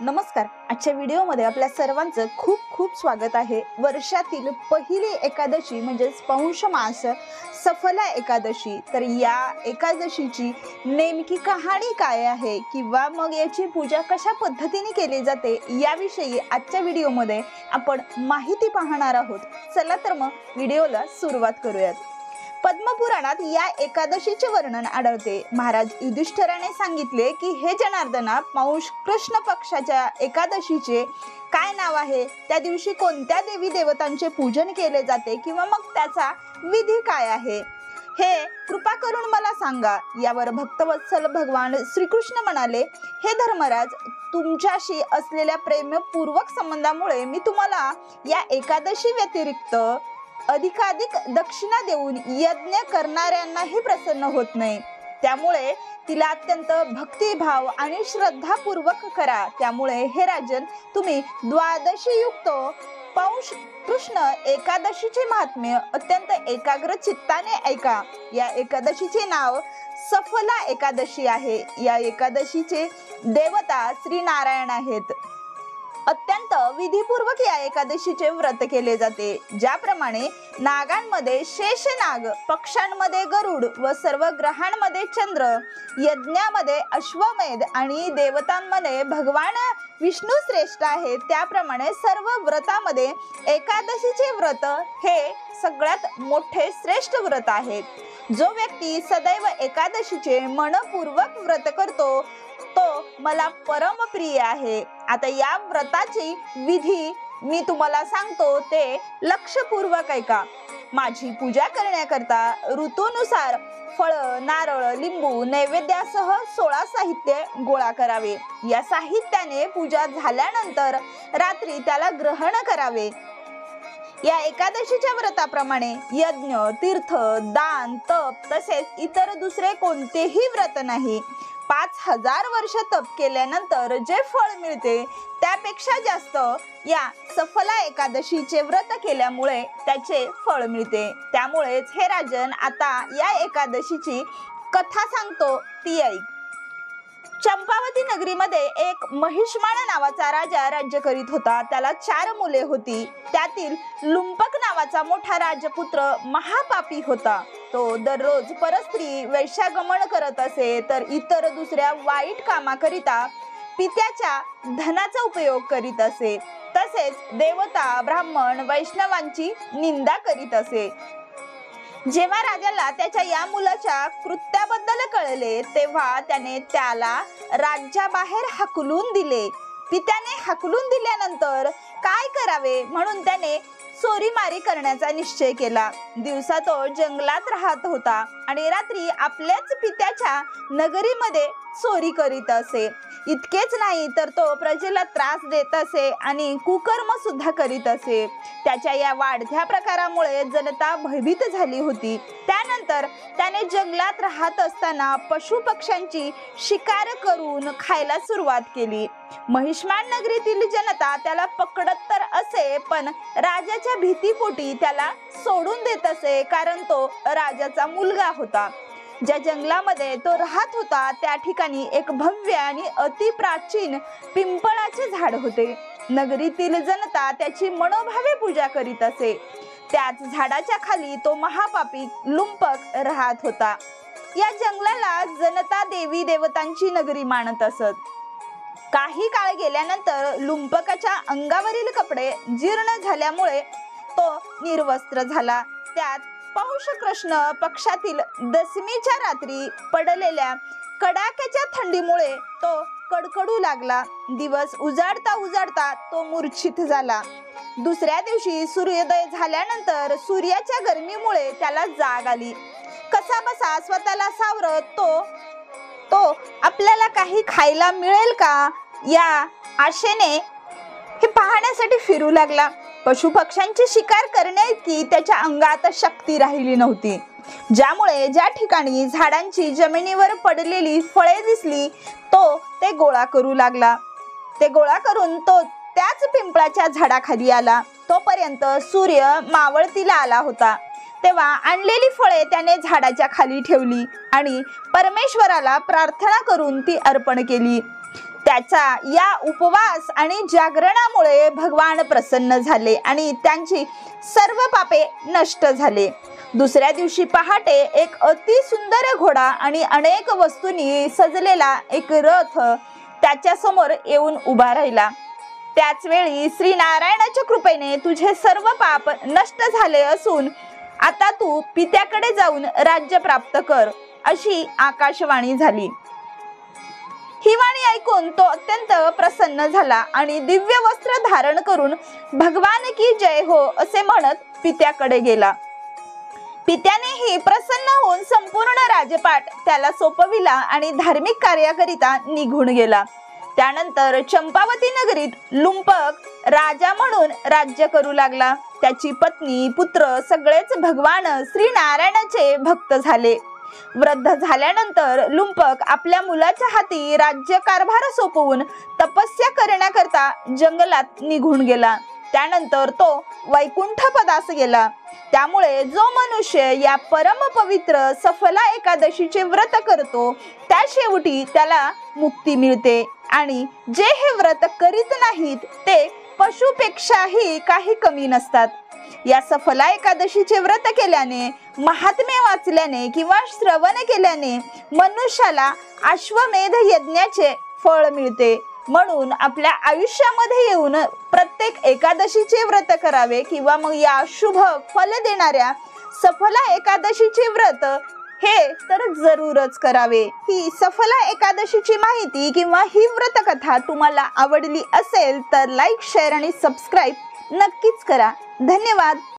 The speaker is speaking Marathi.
नमस्कार। आजच्या व्हिडिओमध्ये आपल्या सर्वांचं खूप खूप स्वागत आहे। वर्षातील पहिली एकादशी म्हणजे पौष मास सफला एकादशी। तर या एकादशीची नेमकी कहाणी काय आहे किंवा मग याची पूजा कशा पद्धतीने केली जाते याविषयी आजच्या व्हिडिओमध्ये आपण माहिती पाहणार आहोत। चला तर मग व्हिडिओला सुरुवात करूयात। पद्मपुराणात या एकादशीचे वर्णन आढळते। महाराज युधिष्ठिराने सांगितले की हे जनार्दना, पौष कृष्ण पक्षाच्या एकादशीचे काय नाव आहे, त्या दिवशी कोणत्या देवी देवतांचे पूजन केले जाते किंवा मग त्याचा विधी काय आहे, हे कृपा करून मला सांगा। यावर भक्तवत्सल भगवान श्रीकृष्ण म्हणाले, हे धर्मराज, तुमच्याशी असलेल्या प्रेमपूर्वक संबंधामुळे मी तुम्हाला या एकादशी व्यतिरिक्त अधिकाधिक दक्षिणा देऊन यज्ञ करणाऱ्यांनाही प्रसन्न होत नाही। त्यामुळे तिला अत्यंत भक्तिभाव आणि श्रद्धापूर्वक करा। त्यामुळे हे राजन, तुम्ही द्वादशी युक्त पौष कृष्ण एकादशीचे महात्म्य अत्यंत एकाग्र चित्ताने ऐका। या एकादशीचे नाव सफला एकादशी आहे। या एकादशीचे देवता श्री नारायण आहेत। अत्यंत विधीपूर्वक या एकादशीचे व्रत केले जाते। ज्याप्रमाणे नागांमध्ये शेषनाग, पक्ष्यांमध्ये गरुड व सर्व ग्रहांमध्ये चंद्र, यज्ञामध्ये अश्वमेध आणि देवतांमध्ये भगवान विष्णू श्रेष्ठ आहे, त्याप्रमाणे सर्व व्रतामध्ये एकादशीचे व्रत हे सगळ्यात मोठे श्रेष्ठ व्रत आहे। जो व्यक्ती सदैव एकादशीचे मनपूर्वक व्रत करतो तो मला परम प्रिय आहे। आता या व्रताची विधी मी तुम्हाला सांगतो, ते लक्षपूर्वक ऐका। माझी पूजा करण्याकरता ऋतूनुसार फळ, नारळ, लिंबू नैवेद्यासह 16 साहित्य गोळा करावे। या साहित्याने पूजा झाल्यानंतर रात्री त्याला ग्रहण करावे। या एकादशीच्या व्रताप्रमाणे यज्ञ, तीर्थ, दान, तप तसेच इतर दुसरे कोणतेही व्रत नाही। 5000 वर्ष तप केल्यानंतर जे फळ मिळते त्यापेक्षा जास्त या सफला एकादशीचे व्रत केल्यामुळे त्याचे फळ मिळते। त्यामुळेच हे राजन, आता या एकादशीची कथा सांगतो, ती ऐक। चंपावती नगरीमध्ये एक महिष्माण नावाचा राजा राज्य करीत होता। त्याला 4 मुले होती। त्यातील लुंपक नावाचा मोठा राजपुत्र महापापी होता। तो दररोज परस्त्री वैश्यागमन करत असे, तर इतर दुसऱ्या वाईट कामाकरिता पित्याच्या धनाचा उपयोग करीत असे। तसेच देवता, ब्राह्मण, वैष्णवांची निंदा करीत असे। जेव्हा राजाला त्याच्या या मुलाच्या कृत्याबद्दल कळले, तेव्हा त्याने त्याला राज्याबाहेर हाकलून दिले। पित्याने हाकलून दिल्यानंतर काय करावे म्हणून त्याने चोरीमारी करण्याचा निश्चय केला। दिवसा तो जंगलात राहत होता आणि रात्री आपल्याच पित्याच्या नगरीमध्ये चोरी करीत असे। इतकेच नाही तर तो प्रजेला त्रास देत असे आणि कुकर्म सुद्धा करीत असे। त्याच्या या वाढत्या प्रकारामुळे जनता भयभीत झाली होती। त्यानंतर त्याने जंगलात राहत असताना पशु पक्ष्यांची शिकार करून खायला सुरुवात केली। महिष्माण नगरीतील जनता त्याला पकडत तर असे, पण राजाच्या भीतीपोटी त्याला सोडून देत असे, कारण तो राजाचा मुलगा होता। ज्या जंगलामध्ये तो राहत होता त्या ठिकाणी एक भव्य आणि अति प्राचीन पिंपळाचे झाड होते। नगरीतील जनता त्याची मनोभावे पूजा करीत असे। त्याच झाडाच्या खाली तो महापापी लुंपक राहत होता। या जंगलाला जनता देवी देवतांची नगरी मानत असत। काही काळ गेल्यानंतर लुंपकाच्या अंगावरील कपडे जीर्ण झाल्यामुळे तो निर्वस्त्र झाला। त्यात पौष कृष्ण पक्षातील दशमीच्या रात्री पडलेल्या कडाक्याच्या थंडीमुळे तो कडकडू लागला। दिवस उजाडता उजाडता तो मूर्छित झाला। दुसऱ्या दिवशी सूर्योदय झाल्यानंतर सूर्याच्या गरमीमुळे त्याला जाग आली। कसाबसा स्वतःला सावरत तो आपल्याला काही खायला मिळेल का या आशेने हे पाहण्यासाठी फिरू लागला। पशुपक्ष्यांची शिकार करण्याइतकी त्याच्या अंगात शक्ती राहिली नव्हती। ज्यामुळे ज्या ठिकाणी झाडांची जमिनीवर पडलेली फळे दिसली तो ते गोळा करू लागला। ते गोळा करून तो त्याच पिंपळाच्या झाडाखाली आला। तोपर्यंत सूर्य मावळतीला आला होता। तेव्हा आणलेली फळे त्याने झाडाच्या खाली ठेवली आणि परमेश्वराला प्रार्थना करून ती अर्पण केली। त्याचा या उपवास आणि जागरणामुळे भगवान प्रसन्न झाले आणि त्यांची सर्व पापे नष्ट झाले। दुसऱ्या दिवशी पहाटे एक अति सुंदर घोडा आणि अनेक वस्तूंनी सजलेला एक रथ त्याच्या समोर येऊन उभा राहिला। त्याच वेळी श्री नारायणाच्या कृपेने तुझे सर्व पाप नष्ट झाले असून आता तू पित्याकडे जाऊन राज्य प्राप्त कर, अशी आकाशवाणी झाली। ही वाणी ऐकून तो अत्यंत प्रसन्न झाला आणि दिव्य वस्त्र धारण करून भगवान की जय हो असे म्हणत पित्याकडे गेला। पित्यानेही प्रसन्न होऊन संपूर्ण राजपाट त्याला सोपविला आणि धार्मिक कार्याकरिता निघून गेला। त्यानंतर चंपावती नगरीत लुंपक राजा म्हणून राज्य करू लागला। त्याची पत्नी पुत्र सगळेच भगवान श्री नारायणाचे भक्त झाले। वृद्ध झाल्यानंतर लुंपक आपल्या मुलाच्या हाती राज्य कारभार सोपवून तपस्या करण्याकरता जंगलात निघून गेला। त्यानंतर तो वैकुंठ पदास गेला। त्यामुळे जो मनुष्य या परम पवित्र सफला एकादशीचे व्रत करतो त्या शेवटी त्याला मुक्ती मिळते आणि जे हे व्रत करीत नाहीत ते पशुपेक्षाही काही कमी नसतात। या सफला एकादशीचे व्रत केल्याने, महात्म्य वाचल्याने किंवा श्रवण केल्याने मनुष्याला अश्वमेध यज्ञाचे फळ मिळते। म्हणून आपल्या आयुष्यामध्ये येऊन प्रत्येक एकादशीचे व्रत करावे किंवा मग या शुभ फल देणाऱ्या सफला एकादशीचे व्रत हे तर जरूरच करावे। ही सफला एकादशीची माहिती किंवा ही व्रत कथा तुम्हाला आवडली असेल तर लाईक, शेअर आणि सबस्क्राईब नक्कीच करा। धन्यवाद।